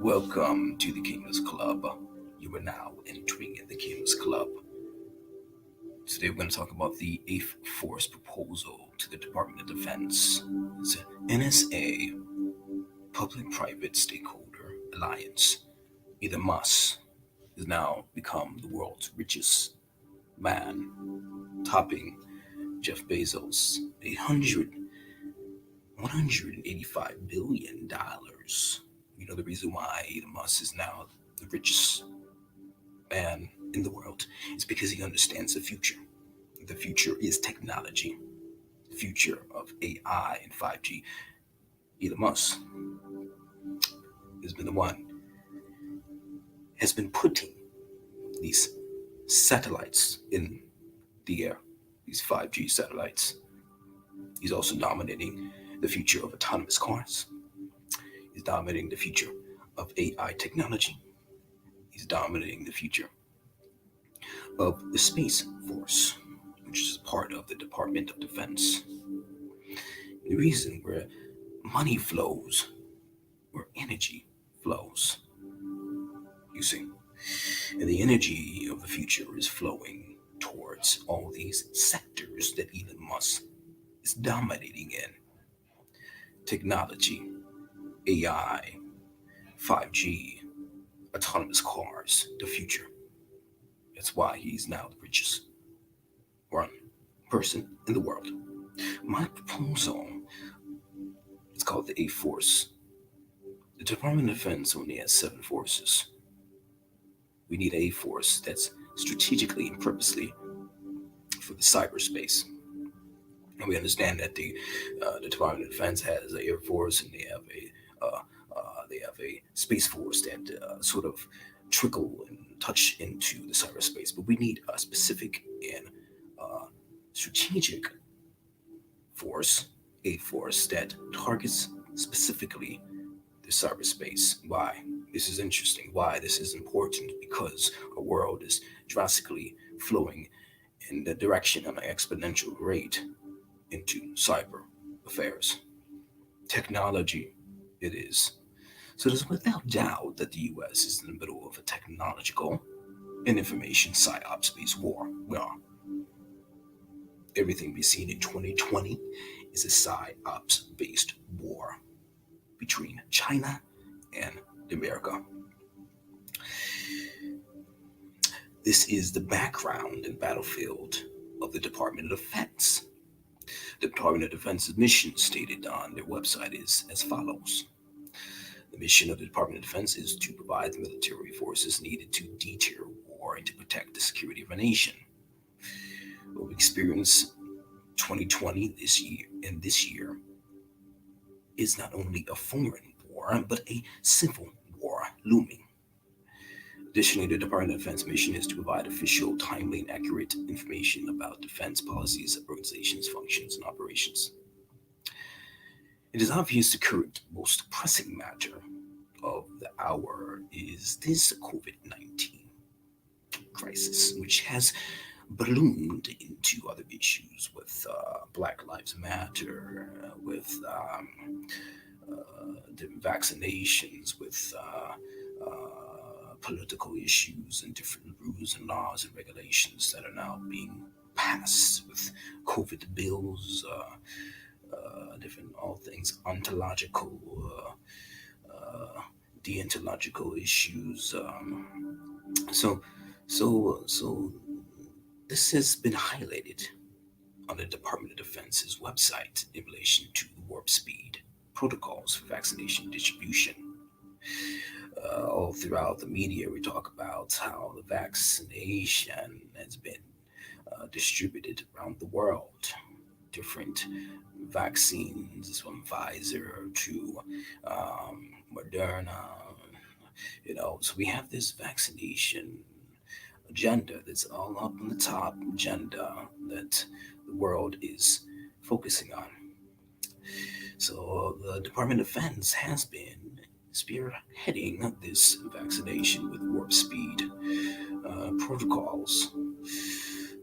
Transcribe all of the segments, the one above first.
Welcome to the King's Club. You are now entering the King's Club. Today we're going to talk about the Eighth Force proposal to the Department of Defense. It's an NSA, Public-Private Stakeholder Alliance. Elon Musk has now become the world's richest man, topping Jeff Bezos, 185 billion dollars. You know the reason why Elon Musk is now the richest man in the world is because he understands the future. The future is technology. The future of AI and 5G. Elon Musk has been the one has been putting these satellites in the air, these 5G satellites. He's also dominating the future of autonomous cars. He's dominating the future of AI technology. He's dominating the future of the Space Force, which is part of the Department of Defense. The reason where money flows, where energy flows, you see. And the energy of the future is flowing towards all these sectors that Elon Musk is dominating in. Technology, AI, 5G, autonomous cars, the future. That's why he's now the richest one person in the world. My proposal is called the Eighth Force. The Department of Defense only has 7 forces. We need a force that's strategically and purposely for the cyberspace. And we understand that the Department of Defense has an Air Force and they have a Space Force that sort of trickle and touch into the cyberspace. But we need a specific and strategic force, a force that targets specifically the cyberspace. Why? This is interesting. Why this is important? Because our world is drastically flowing in the direction on an exponential rate into cyber affairs. Technology, it is. So there's without doubt that the US is in the middle of a technological and information psyops-based war. Well, everything we've seen in 2020 is a psyops-based war between China and America. This is the background and battlefield of the Department of Defense. The Department of Defense's mission stated on their website is as follows. The mission of the Department of Defense is to provide the military forces needed to deter war and to protect the security of a nation. What we experienced 2020 this year is not only a foreign war, but a civil war looming. Additionally, the Department of Defense mission is to provide official, timely, and accurate information about defense policies, organizations, functions, and operations. It is obvious the current most pressing matter of the hour is this COVID-19 crisis, which has ballooned into other issues with Black Lives Matter, with different vaccinations, with political issues and different rules and laws and regulations that are now being passed with COVID bills, different all things ontological, deontological issues. So, so this has been highlighted on the Department of Defense's website in relation to warp speed protocols for vaccination distribution. All throughout the media, we talk about how the vaccination has been distributed around the world. Different vaccines from Pfizer to Moderna. So we have this vaccination agenda that's all up on the top agenda that the world is focusing on. So the Department of Defense has been spearheading this vaccination with warp speed protocols.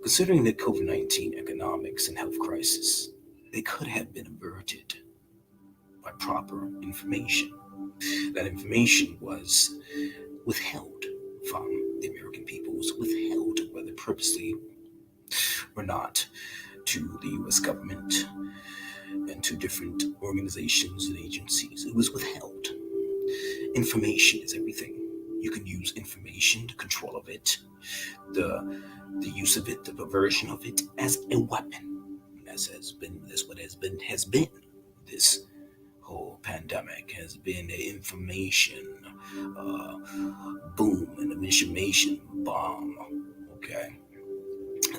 Considering the COVID-19 economics and health crisis, they could have been averted by proper information. That information was withheld from the American people, was withheld, whether purposely or not, to the US government and to different organizations and agencies. It was withheld. Information is everything. You can use information, the control of it, the use of it, the perversion of it as a weapon. That's what has been this whole pandemic has been an information uh, boom, an information bomb. Okay,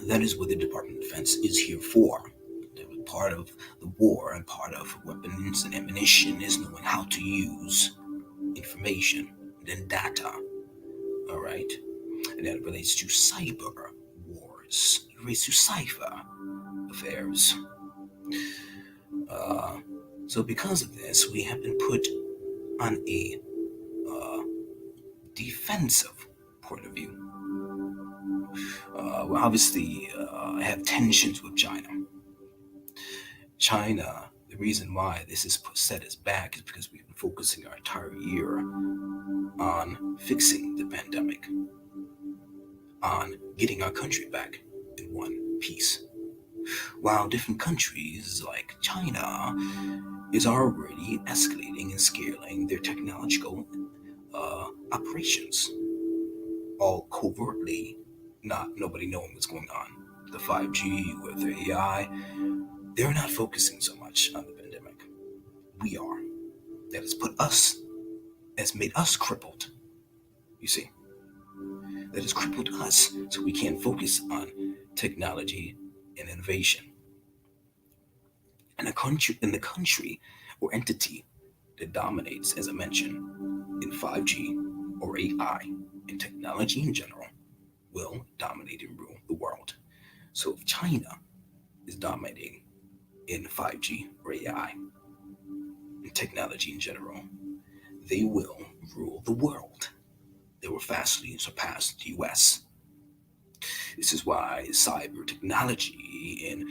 that is what the Department of Defense is here for. Part of the war and part of weapons and ammunition is knowing how to use information and data. All right, and that relates to cyber wars. It relates to cyber affairs. Uh, so because of this, we have been put on a uh, defensive point of view. We obviously have tensions with China. China, the reason why this is set us back is because we've been focusing our entire year on fixing the pandemic, on getting our country back in one piece. While different countries like China is already escalating and scaling their technological operations, all covertly, not nobody knowing what's going on. The 5G with the AI, they're not focusing so much on the pandemic. We are. That has made us crippled. You see, that has crippled us, so we can't focus on technology and innovation. And the country or entity that dominates, as I mentioned, in 5G or AI and technology in general will dominate and rule the world. So if China is dominating in 5G or AI and technology in general, they will rule the world. They will fastly surpass the US. This is why cyber technology and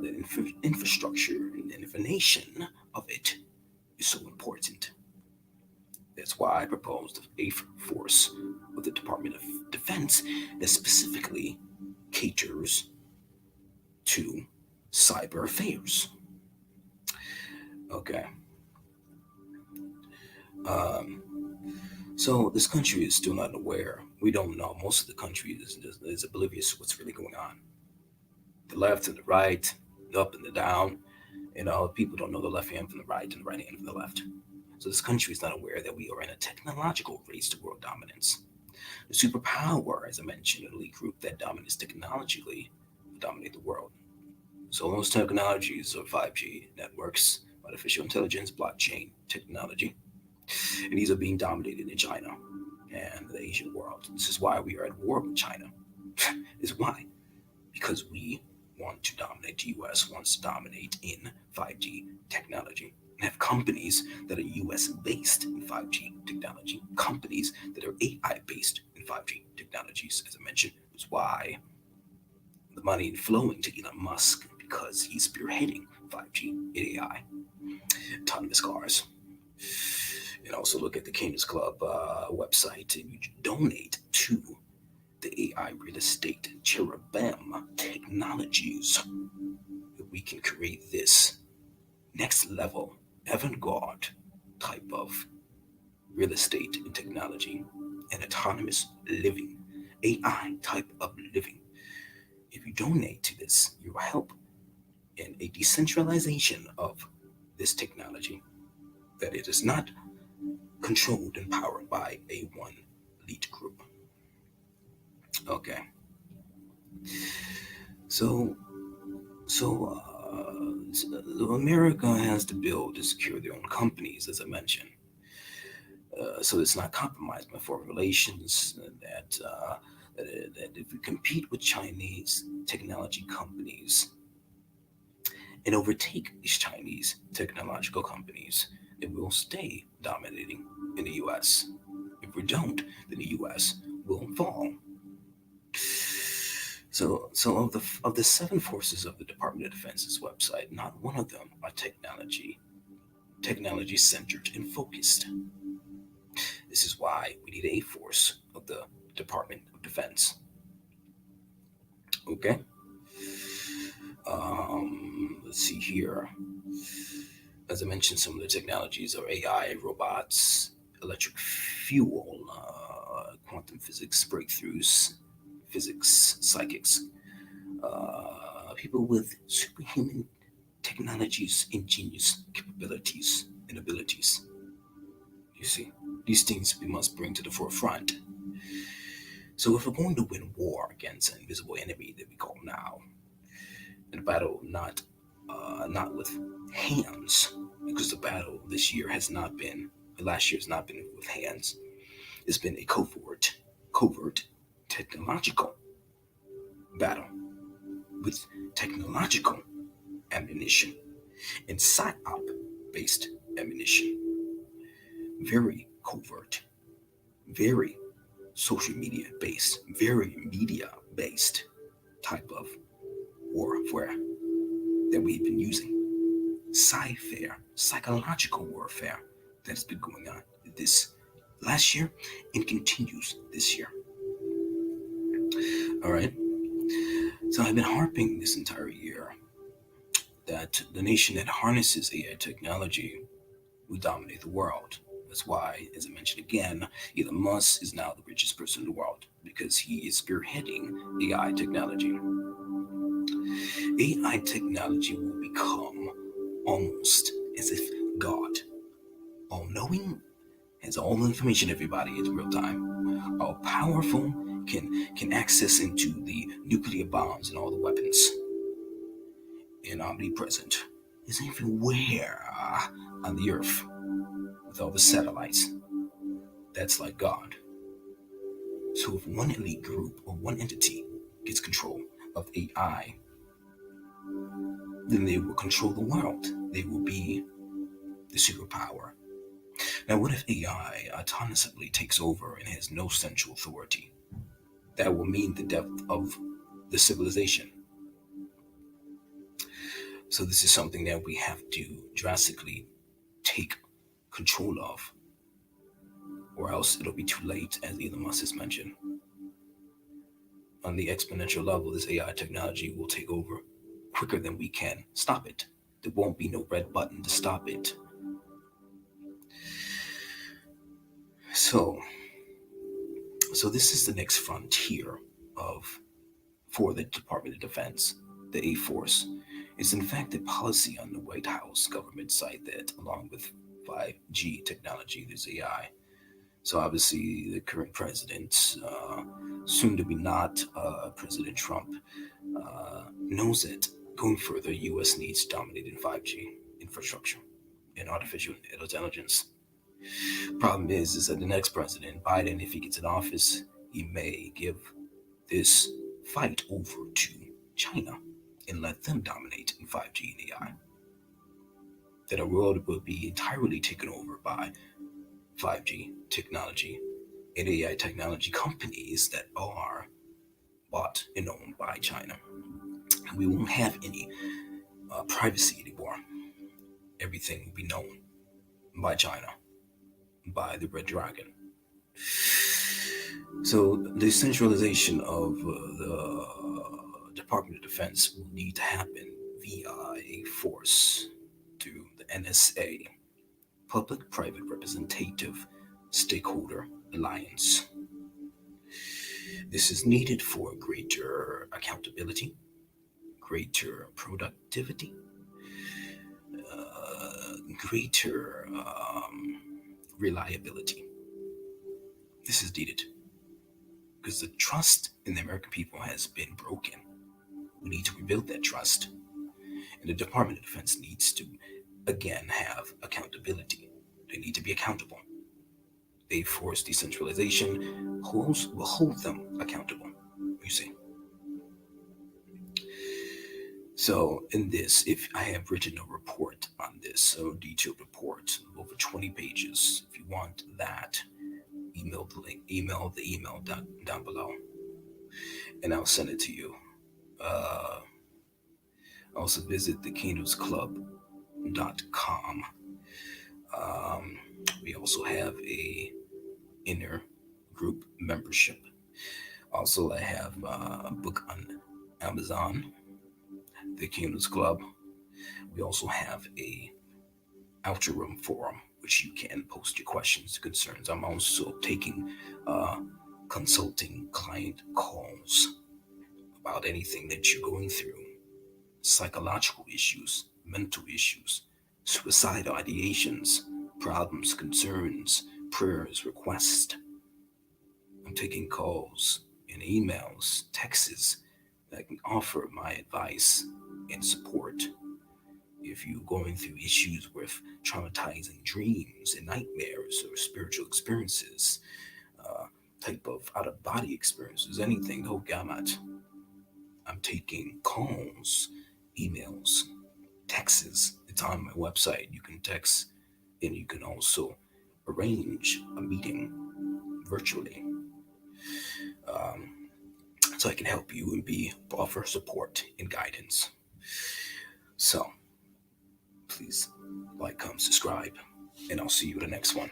the infrastructure and the information of it is so important. That's why I proposed the eighth force of the Department of Defense that specifically caters to cyber affairs. Okay. Um, so this country is still not aware. We don't know. Most of the country is oblivious to what's really going on. The left and the right, the up and the down. People don't know the left hand from the right and the right hand from the left. So this country is not aware that we are in a technological race to world dominance. The superpower, as I mentioned, an elite group that dominates technologically, will dominate the world. So those technologies are 5G networks, artificial intelligence, blockchain technology, and these are being dominated in China and the Asian world. This is why we are at war with China. Is why because we want to dominate. The U.S. wants to dominate in 5G technology and have companies that are U.S. based in 5G technology, companies that are AI based in 5G technologies. As I mentioned, is why the money flowing to Elon Musk because he's spearheading 5G and AI, autonomous cars. And also look at the King's Club website and you donate to the AI real estate cherubim technologies. We can create this next level avant-garde type of real estate and technology and autonomous living, AI type of living. If you donate to this, you will help in a decentralization of this technology, that it is not controlled and powered by a one elite group. Okay, so so America has to build and secure their own companies, as I mentioned, so it's not compromised by foreign relations. That if we compete with Chinese technology companies and overtake these Chinese technological companies, it will stay dominating in the U.S. If we don't, then the U.S. will fall. So of the seven forces of the Department of Defense's website, not one of them are technology technology centered and focused. This is why we need a force of the Department of Defense. Okay. Let's see here. As I mentioned, some of the technologies are AI, robots, electric fuel, quantum physics breakthroughs, physics, psychics, people with superhuman technologies, ingenious capabilities and abilities. You see, these things we must bring to the forefront. So if we're going to win war against an invisible enemy that we call now, in a battle not with hands, because the battle this year has not been, last year has not been with hands. It's been a covert technological battle with technological ammunition and psyop based ammunition. Very covert, very social media based, very media based type of warfare that we've been using. Sci-fare, psychological warfare that has been going on this last year and continues this year. All right. So I've been harping this entire year that the nation that harnesses AI technology will dominate the world. That's why, as I mentioned again, Elon Musk is now the richest person in the world because he is spearheading AI technology. AI technology will become almost as if God, all knowing, has all the information, everybody, in real time, all powerful, can access into the nuclear bombs and all the weapons, and omnipresent, is everywhere on the earth with all the satellites. That's like God. So if one elite group or one entity gets control of AI, then they will control the world. They will be the superpower. Now, what if AI autonomously takes over and has no central authority? That will mean the death of the civilization. So this is something that we have to drastically take control of, or else it'll be too late, as Elon Musk has mentioned. On the exponential level, this AI technology will take over quicker than we can stop it. There won't be no red button to stop it. So, so this is the next frontier of for the Department of Defense, the A Force. Is in fact a policy on the White House government side that, along with 5G technology, there's AI. So obviously, the current president, soon to be not President Trump, knows that going further, U.S. needs dominating 5G infrastructure and artificial intelligence. Problem is that the next president, Biden, if he gets in office, he may give this fight over to China and let them dominate in 5G and AI. That our world will be entirely taken over by 5G technology and AI technology companies that are bought and owned by China. We won't have any privacy anymore. Everything will be known by China, by the Red Dragon. So the centralization of the Department of Defense will need to happen via a force through the NSA, Public-Private Representative Stakeholder Alliance. This is needed for greater accountability, greater productivity, greater reliability. This is needed because the trust in the American people has been broken. We need to rebuild that trust. And the Department of Defense needs to, again, have accountability. They need to be accountable. They force decentralization, will hold them accountable, you see. So in this, if I have written a report on this, a detailed report, over 20 pages. If you want that, email the link, email the email down below, and I'll send it to you. Also visit thekingdomsclub.com. Um, we also have a inner group membership. Also, I have a book on Amazon, The Kingdoms Club. We also have a outer room forum, which you can post your questions, concerns. I'm also taking uh, consulting client calls about anything that you're going through, psychological issues, mental issues, suicidal ideations, problems, concerns, prayers, requests. I'm taking calls and emails, texts that can offer my advice and support. If you're going through issues with traumatizing dreams and nightmares or spiritual experiences, uh, type of out of body experiences, anything, the whole gamut, I'm taking calls, emails, texts. It's on my website. You can text and you can also arrange a meeting virtually, um, so I can help you and be offer support and guidance. So please like, comment, subscribe, and I'll see you in the next one.